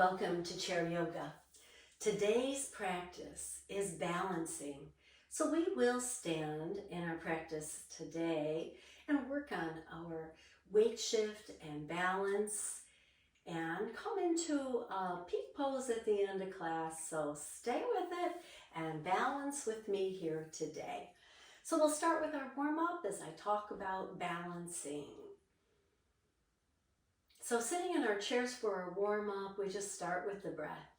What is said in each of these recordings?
Welcome to Chair Yoga. Today's practice is balancing. So we will stand in our practice today and work on our weight shift and balance and come into a peak pose at the end of class. So stay with it and balance with me here today. So we'll start with our warm-up as I talk about balancing. So sitting in our chairs for our warm-up, we just start with the breath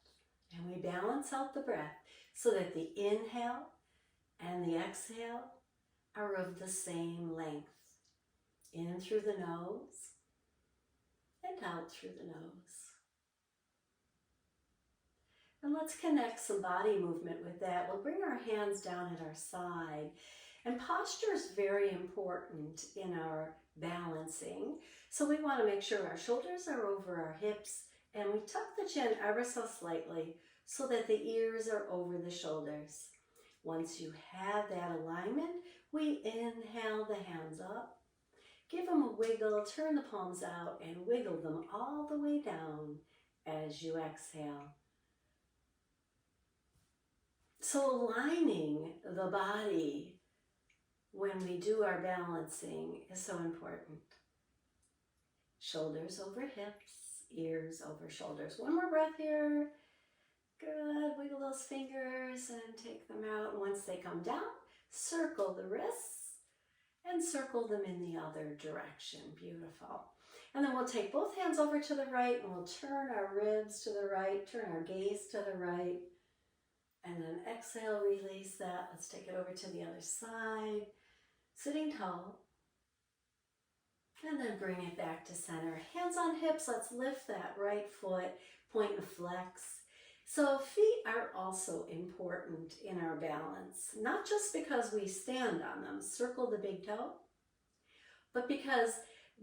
and we balance out the breath so that the inhale and the exhale are of the same length. In through the nose and out through the nose. And let's connect some body movement with that. We'll bring our hands down at our side. And posture is very important in our balancing. So we want to make sure our shoulders are over our hips and we tuck the chin ever so slightly so that the ears are over the shoulders. Once you have that alignment, we inhale the hands up, give them a wiggle, turn the palms out and wiggle them all the way down as you exhale. So aligning the body when we do our balancing is so important. Shoulders over hips, ears over shoulders. One more breath here. Good. Wiggle those fingers and take them out. Once they come down, circle the wrists and circle them in the other direction. Beautiful. And then we'll take both hands over to the right and we'll turn our ribs to the right, turn our gaze to the right. And then exhale, release that. Let's take it over to the other side. Sitting tall. And then bring it back to center. Hands on hips. Let's lift that right foot. Point and flex. So feet are also important in our balance. Not just because we stand on them. Circle the big toe. But because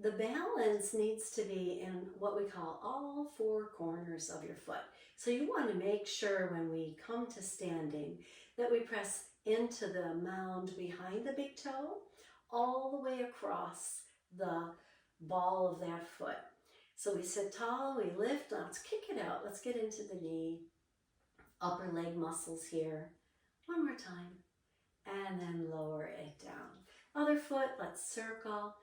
the balance needs to be in what we call all four corners of your foot. So you want to make sure when we come to standing that we press into the mound behind the big toe all the way across the ball of that foot. So we sit tall, we lift, let's kick it out. Let's get into the knee, upper leg muscles here. One more time. And then lower it down. Other foot, let's circle.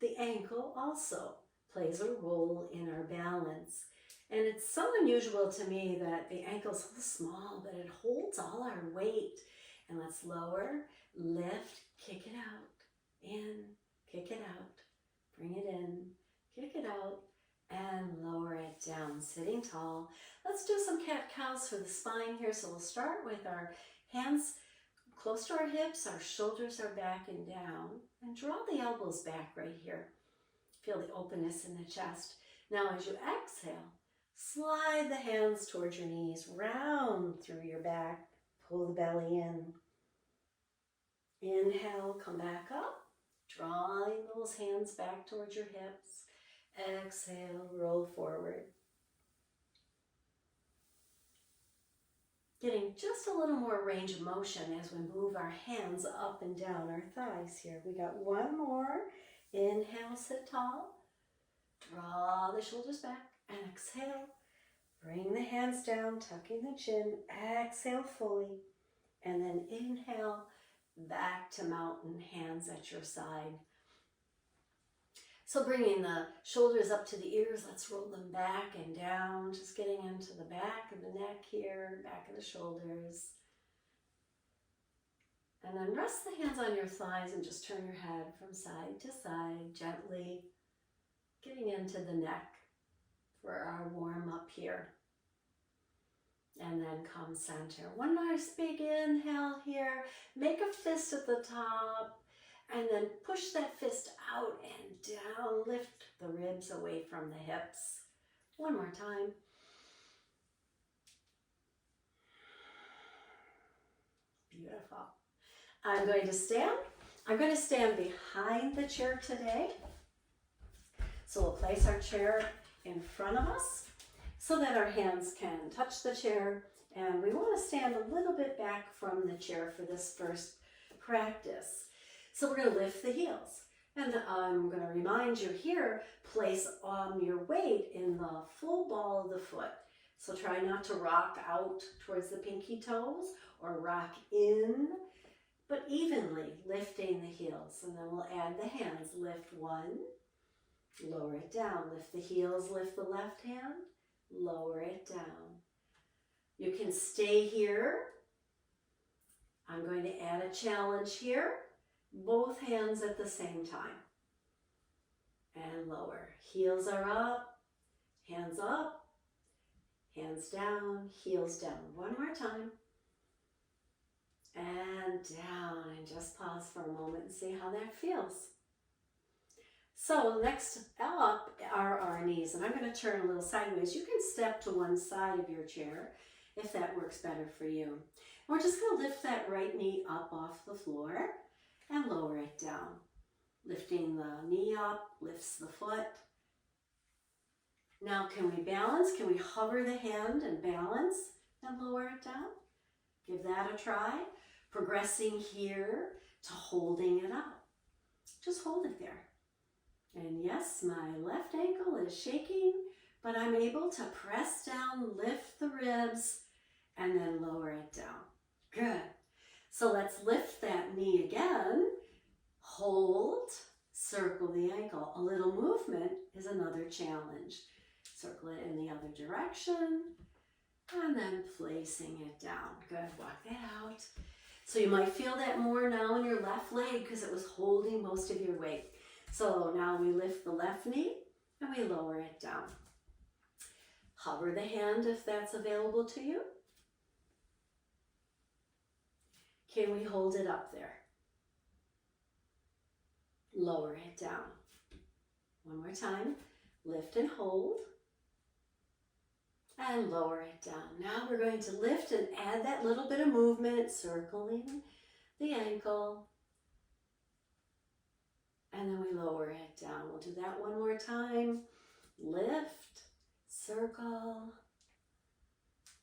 The ankle also plays a role in our balance. And it's so unusual to me that the ankle's so small, but it holds all our weight. And let's lower, lift, kick it out, in, kick it out, bring it in, kick it out, and lower it down, sitting tall. Let's do some cat-cows for the spine here. So we'll start with our hands close to our hips, our shoulders are back and down, and draw the elbows back right here. Feel the openness in the chest. Now as you exhale, slide the hands towards your knees, round through your back, pull the belly in. Inhale, come back up, drawing those hands back towards your hips. Exhale, roll forward. Getting just a little more range of motion as we move our hands up and down our thighs here. We got one more. Inhale, sit tall. Draw the shoulders back and exhale. Bring the hands down, tucking the chin. Exhale fully. And then inhale, back to mountain, hands at your side. So bringing the shoulders up to the ears, let's roll them back and down, just getting into the back of the neck here, back of the shoulders. And then rest the hands on your thighs and just turn your head from side to side, gently getting into the neck for our warm up here. And then come center. One nice big inhale here. Make a fist at the top. And then push that fist out and down. Lift the ribs away from the hips. One more time. Beautiful. I'm going to stand. I'm going to stand behind the chair today. So we'll place our chair in front of us so that our hands can touch the chair. And we want to stand a little bit back from the chair for this first practice. So we're going to lift the heels. And I'm going to remind you here, place your weight in the full ball of the foot. So try not to rock out towards the pinky toes or rock in, but evenly lifting the heels. And then we'll add the hands. Lift one, lower it down. Lift the heels, lift the left hand, lower it down. You can stay here. I'm going to add a challenge here. Both hands at the same time. And lower. Heels are up, hands up, hands down, heels down. One more time. And down. And just pause for a moment and see how that feels. So next up are our knees. And I'm going to turn a little sideways. You can step to one side of your chair if that works better for you. And we're just going to lift that right knee up off the floor and lower it down. Lifting the knee up, lifts the foot. Now can we balance? Can we hover the hand and balance and lower it down? Give that a try. Progressing here to holding it up. Just hold it there. And yes, my left ankle is shaking, but I'm able to press down, lift the ribs, and then lower it down. Good. So let's lift that knee again. Hold, circle the ankle. A little movement is another challenge. Circle it in the other direction, and then placing it down. Good, walk that out. So you might feel that more now in your left leg because it was holding most of your weight. So now we lift the left knee and we lower it down. Hover the hand if that's available to you. Can we hold it up there? Lower it down. One more time. Lift and hold. And lower it down. Now we're going to lift and add that little bit of movement, circling the ankle. And then we lower it down. We'll do that one more time. Lift, circle.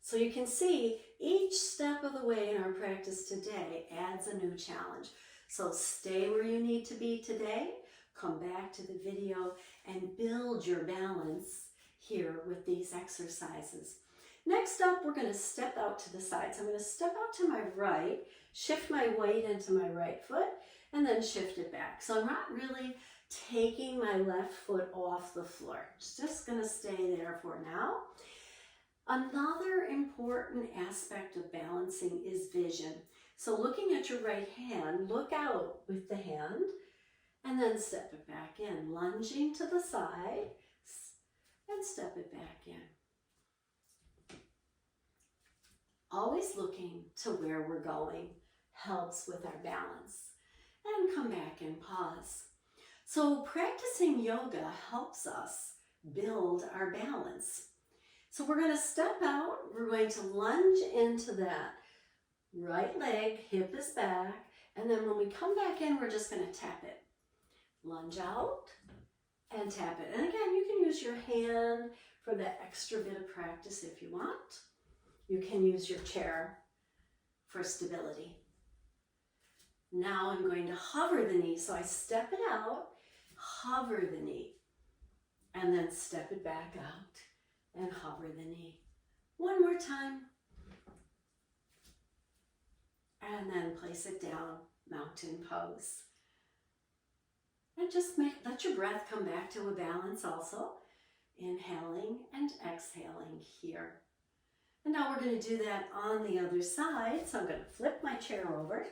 So you can see each step of the way in our practice today adds a new challenge. So stay where you need to be today. Come back to the video and build your balance here with these exercises. Next up, we're going to step out to the sides. I'm going to step out to my right, shift my weight into my right foot, and then shift it back. So I'm not really taking my left foot off the floor. It's just going to stay there for now. Another important aspect of balancing is vision. So looking at your right hand, look out with the hand, and then step it back in. Lunging to the side, and step it back in. Always looking to where we're going helps with our balance. And come back and pause. So practicing yoga helps us build our balance. So we're going to step out, we're going to lunge into that right leg, hip is back, and then when we come back in, we're just going to tap it. Lunge out and tap it. And again, you can use your hand for that extra bit of practice if you want. You can use your chair for stability. Now I'm going to hover the knee. So I step it out, hover the knee, and then step it back out and hover the knee. One more time. And then place it down, mountain pose. And just let your breath come back to a balance also. Inhaling and exhaling here. And now we're going to do that on the other side. So I'm going to flip my chair over.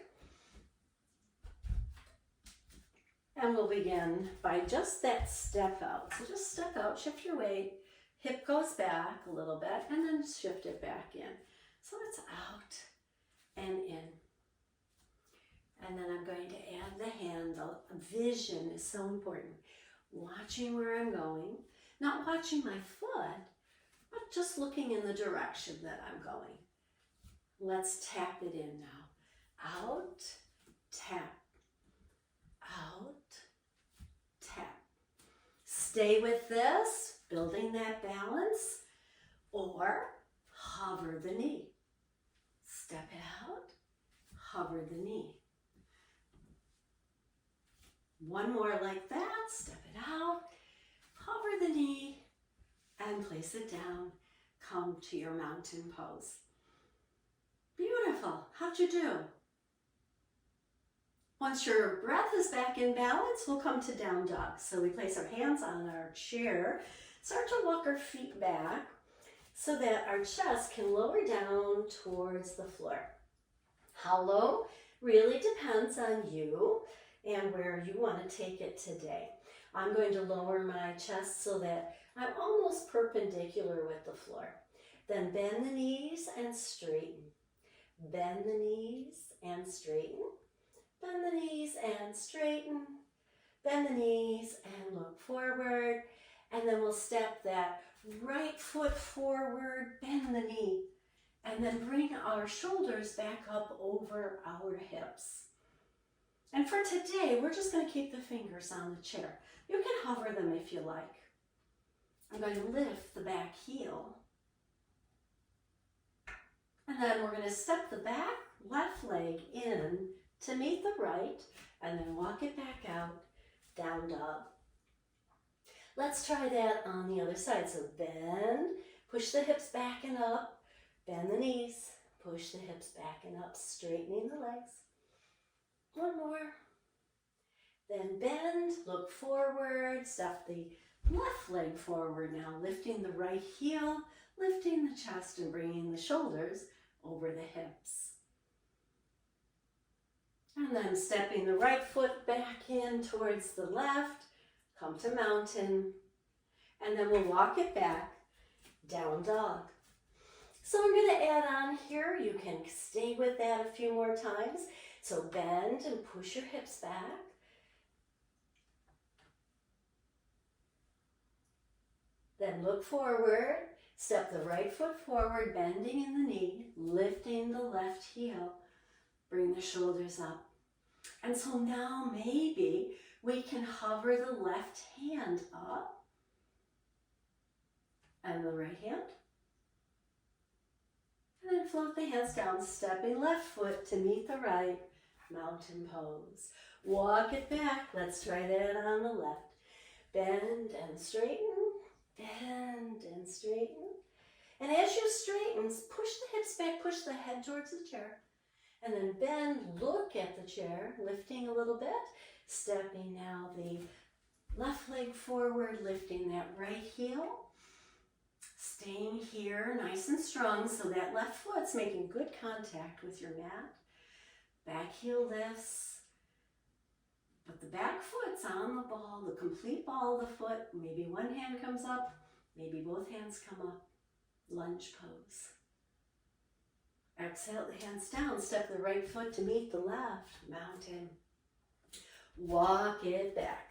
And we'll begin by just that step out. So just step out, shift your weight, hip goes back a little bit, and then shift it back in. So it's out and in. And then I'm going to add the hand. The vision is so important. Watching where I'm going, not watching my foot, but just looking in the direction that I'm going. Let's tap it in now. Out, tap, out, tap. Stay with this, building that balance, or hover the knee. Step it out, hover the knee. One more like that, step it out, hover the knee, and place it down. come to your mountain pose. Beautiful. How'd you do? Once your breath is back in balance, we'll come to down dog. So we place our hands on our chair, start to walk our feet back so that our chest can lower down towards the floor. How low really depends on you and where you want to take it today. I'm going to lower my chest so that I'm almost perpendicular with the floor. Then bend the knees and straighten. Bend the knees and straighten. Bend the knees and straighten. Bend the knees and look forward. And then we'll step that right foot forward, bend the knee. And then bring our shoulders back up over our hips. And for today, we're just going to keep the fingers on the chair. You can hover them if you like. I'm going to lift the back heel. And then we're going to step the back left leg in to meet the right, and then walk it back out, down dog. Let's try that on the other side. So bend, push the hips back and up, bend the knees, push the hips back and up, straightening the legs. One more. Then bend, look forward, step the left leg forward now, lifting the right heel, lifting the chest and bringing the shoulders over the hips. And then stepping the right foot back in towards the left, come to mountain, and then we'll walk it back, down dog. So I'm going to add on here, you can stay with that a few more times. So bend and push your hips back. Then look forward, step the right foot forward, bending in the knee, lifting the left heel, bring the shoulders up. And so now maybe we can hover the left hand up and the right hand. And then float the hands down, stepping left foot to meet the right, mountain pose. Walk it back. Let's try that on the left. Bend and straighten, bend and straighten. And as you straighten, push the hips back, push the head towards the chair. And then bend, look at the chair, lifting a little bit. Stepping now the left leg forward, lifting that right heel. Staying here nice and strong so that left foot's making good contact with your mat. Back heel lifts, but the back foot's on the ball, the complete ball of the foot. Maybe one hand comes up, maybe both hands come up. Lunge pose. Exhale the hands down, step the right foot to meet the left, mountain. Walk it back.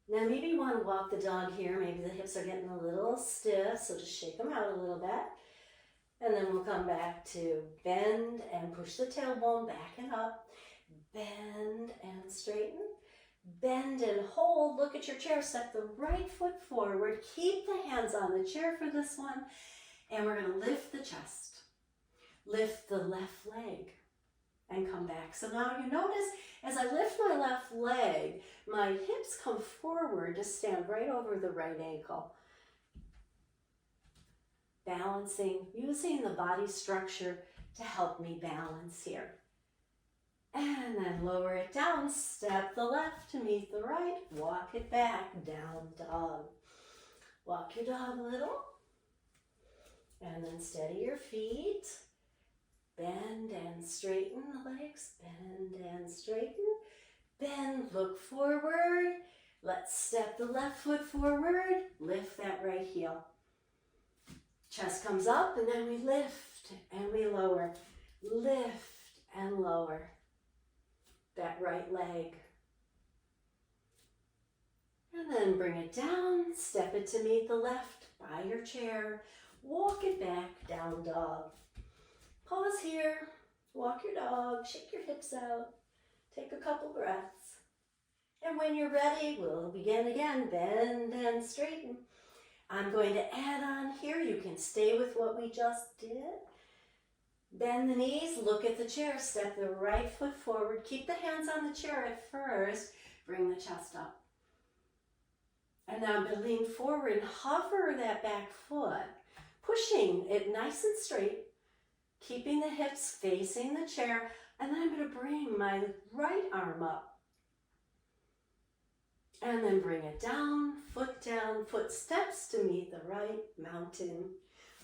Now maybe you want to walk the dog here. Maybe the hips are getting a little stiff, so just shake them out a little bit. And then we'll come back to bend and push the tailbone back and up. Bend and straighten. Bend and hold. Look at your chair. Step the right foot forward. Keep the hands on the chair for this one. And we're going to lift the chest. Lift the left leg and come back. So now you notice as I lift my left leg, my hips come forward to stand right over the right ankle. Balancing, using the body structure to help me balance here. And then lower it down, step the left to meet the right, walk it back, down dog. Walk your dog a little, and then steady your feet. Bend and straighten the legs, bend and straighten. Bend, look forward. Let's step the left foot forward, lift that right heel. Chest comes up and then we lift and we lower. Lift and lower that right leg. And then bring it down, step it to meet the left by your chair. Walk it back, down dog. Pause here, walk your dog, shake your hips out, take a couple breaths. And when you're ready, we'll begin again, bend and straighten. I'm going to add on here, you can stay with what we just did. Bend the knees, look at the chair, step the right foot forward, keep the hands on the chair at first, bring the chest up. And now I'm going to lean forward and hover that back foot. pushing it nice and straight, keeping the hips facing the chair, and then I'm going to bring my right arm up. And then bring it down, foot steps to meet the right mountain.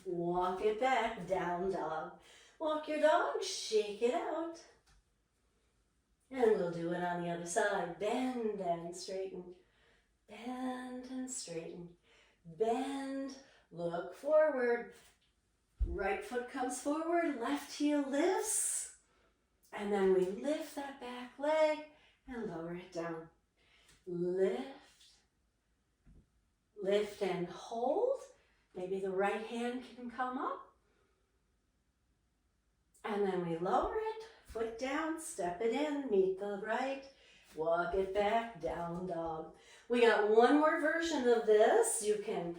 Walk it back, down dog. Walk your dog, shake it out. And we'll do it on the other side. Bend and straighten. Bend and straighten. Bend, look forward. Right foot comes forward, left heel lifts. And then we lift that back leg and lower it down. Lift, lift and hold. Maybe the right hand can come up. And then we lower it, foot down, step it in, meet the right, walk it back, down dog. We got one more version of this. You can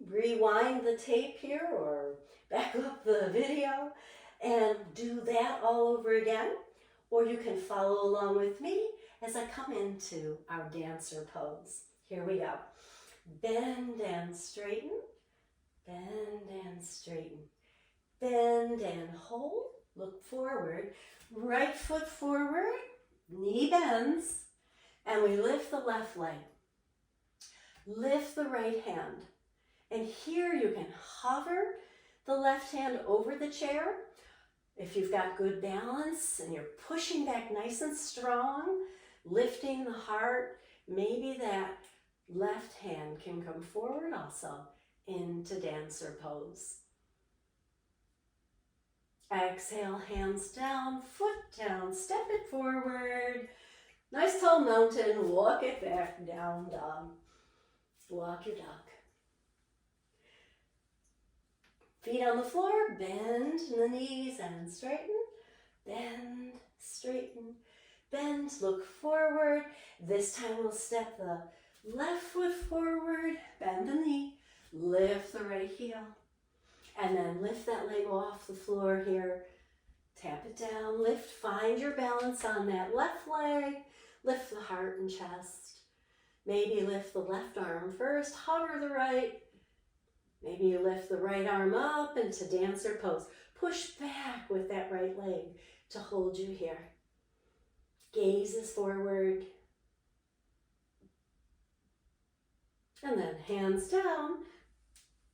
rewind the tape here or back up the video and do that all over again. Or you can follow along with me as I come into our dancer pose. Here we go. Bend and straighten, bend and straighten. Bend and hold, look forward, right foot forward, knee bends, and we lift the left leg. Lift the right hand. And here you can hover the left hand over the chair. If you've got good balance and you're pushing back nice and strong, lifting the heart, maybe that left hand can come forward also into dancer pose. Exhale, hands down, foot down, step it forward. Nice tall mountain, walk it back, down dog. Walk your dog. Feet on the floor, bend the knees and straighten. Bend, straighten, bend, look forward. This time we'll step the left foot forward, bend the knee, lift the right heel, and then lift that leg off the floor here. Tap it down, lift, find your balance on that left leg, lift the heart and chest. Maybe lift the left arm first, hover the right. Maybe you lift the right arm up into dancer pose. Push back with that right leg to hold you here. Gaze is forward. And then hands down,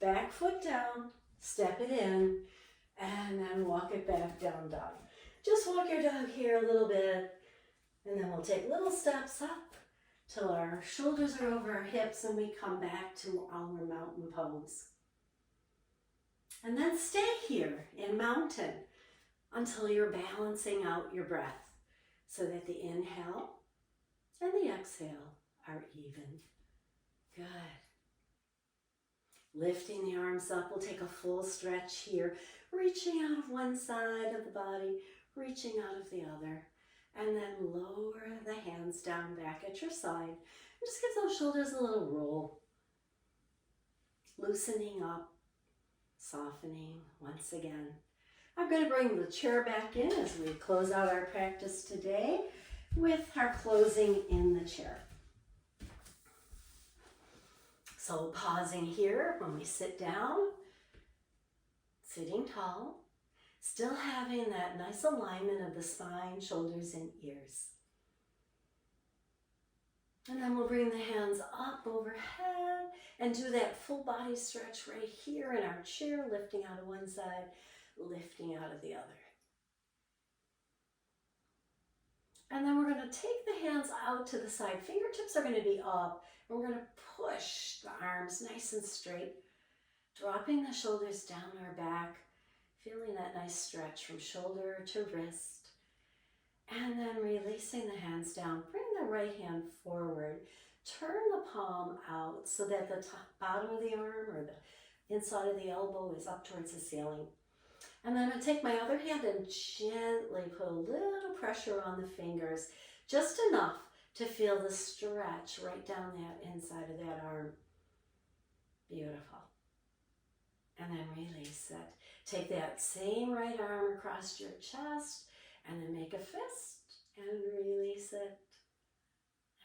back foot down, step it in, and then walk it back, down dog. Just walk your dog here a little bit, and then we'll take little steps up till our shoulders are over our hips and we come back to our mountain pose. And then stay here in mountain until you're balancing out your breath so that the inhale and the exhale are even. Good. Lifting the arms up, we'll take a full stretch here, reaching out of one side of the body, reaching out of the other, and then lower the hands down back at your side. And just give those shoulders a little roll. Loosening up, softening once again. I'm going to bring the chair back in as we close out our practice today with our closing in the chair. So pausing here when we sit down, sitting tall, still having that nice alignment of the spine, shoulders, and ears. And then we'll bring the hands up overhead and do that full body stretch right here in our chair, lifting out of one side, lifting out of the other. And then we're going to take the hands out to the side. Fingertips are going to be up. And we're going to push the arms nice and straight, dropping the shoulders down our back, feeling that nice stretch from shoulder to wrist. And then releasing the hands down. Bring the right hand forward. Turn the palm out so that the bottom of the arm or the inside of the elbow is up towards the ceiling. And then I'm going to take my other hand and gently put a little pressure on the fingers, just enough to feel the stretch right down that inside of that arm. Beautiful. And then release it. Take that same right arm across your chest and then make a fist and release it.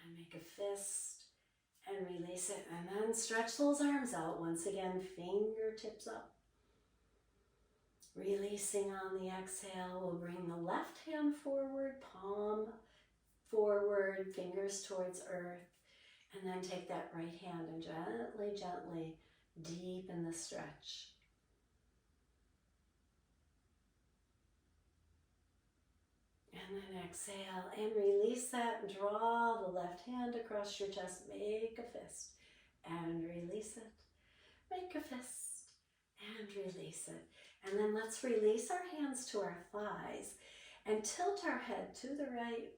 And make a fist and release it. And then stretch those arms out. Once again, fingertips up. Releasing on the exhale, we'll bring the left hand forward, palm forward, fingers towards earth. And then take that right hand and gently, gently deepen the stretch. And then exhale and release that. Draw the left hand across your chest. Make a fist and release it. Make a fist and release it. And then let's release our hands to our thighs and tilt our head to the right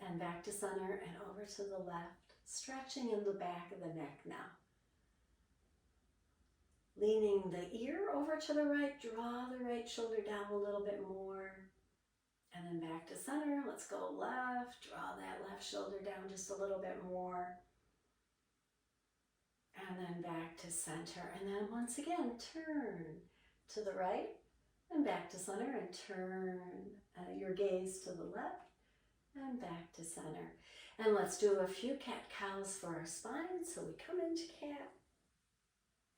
and back to center and over to the left, stretching in the back of the neck now. Leaning the ear over to the right, draw the right shoulder down a little bit more. And then back to center. Let's go left. Draw that left shoulder down just a little bit more. And then back to center. And then once again, turn to the right and back to center, and turn your gaze to the left and back to center. And let's do a few cat-cows for our spine. So we come into cat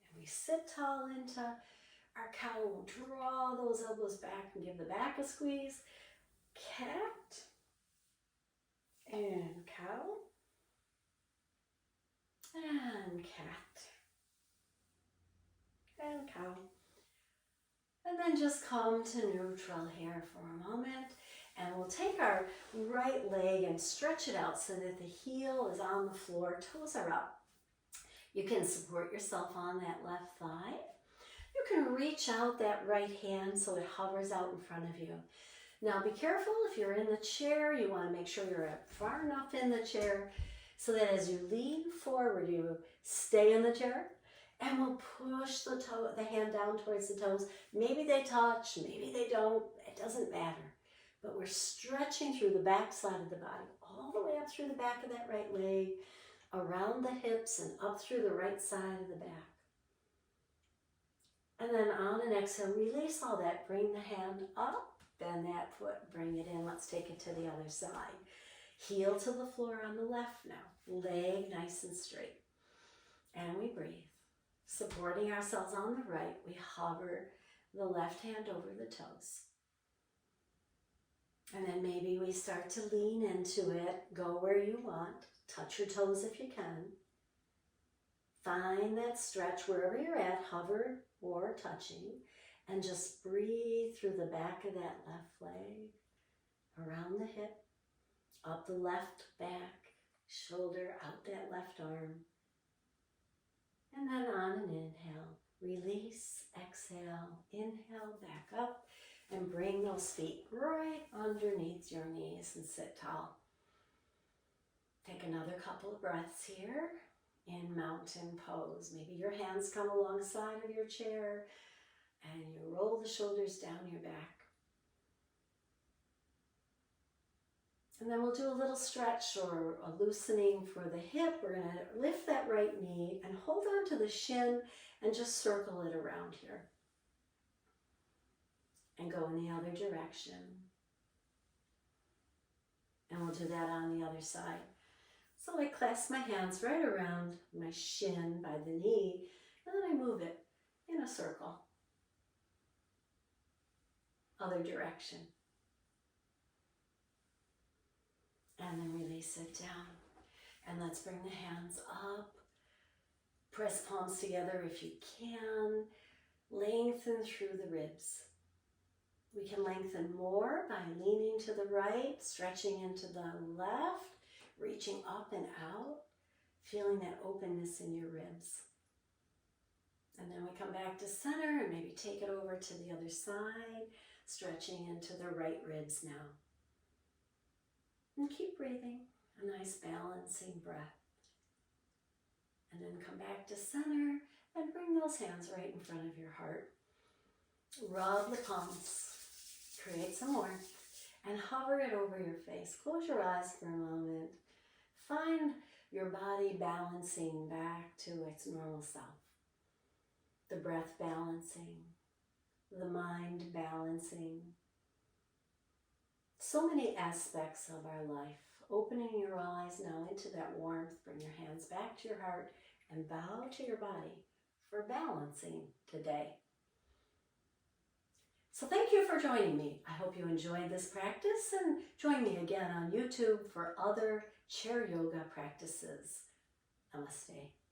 and we sit tall into our cow. We'll draw those elbows back and give the back a squeeze. Cat and cow and cat and cow. And then just come to neutral here for a moment. And we'll take our right leg and stretch it out so that the heel is on the floor, toes are up. You can support yourself on that left thigh. You can reach out that right hand so it hovers out in front of you. Now be careful if you're in the chair, you want to make sure you're far enough in the chair so that as you lean forward, you stay in the chair, and we'll push the hand down towards the toes. Maybe they touch, maybe they don't, it doesn't matter. But we're stretching through the back side of the body, all the way up through the back of that right leg, around the hips and up through the right side of the back. And then on an exhale, release all that, bring the hand up. Bend that foot, bring it in. Let's take it to the other side. Heel to the floor on the left now. Leg nice and straight. And we breathe. Supporting ourselves on the right, we hover the left hand over the toes. And then maybe we start to lean into it. Go where you want. Touch your toes if you can. Find that stretch wherever you're at, hover or touching. And just breathe through the back of that left leg, around the hip, up the left back, shoulder, out that left arm. And then on an inhale, release, exhale, inhale, back up, and bring those feet right underneath your knees and sit tall. Take another couple of breaths here in mountain pose. Maybe your hands come alongside of your chair, and you roll the shoulders down your back. And then we'll do a little stretch or a loosening for the hip. We're going to lift that right knee and hold on to the shin and just circle it around here. And go in the other direction. And we'll do that on the other side. So I clasp my hands right around my shin by the knee, and then I move it in a circle. Other direction. And then release it down. And let's bring the hands up. Press palms together if you can. Lengthen through the ribs. We can lengthen more by leaning to the right, stretching into the left, reaching up and out, feeling that openness in your ribs. And then we come back to center and maybe take it over to the other side, stretching into the right ribs now. And keep breathing, a nice balancing breath. And then come back to center and bring those hands right in front of your heart. Rub the palms, create some warmth, and hover it over your face. Close your eyes for a moment. Find your body balancing back to its normal self. The breath balancing, the mind balancing. So many aspects of our life opening your eyes now into that warmth. Bring your hands back to your heart and bow to your body for balancing today. So thank you for joining me. I hope you enjoyed this practice, and join me again on YouTube for other chair yoga practices. Namaste.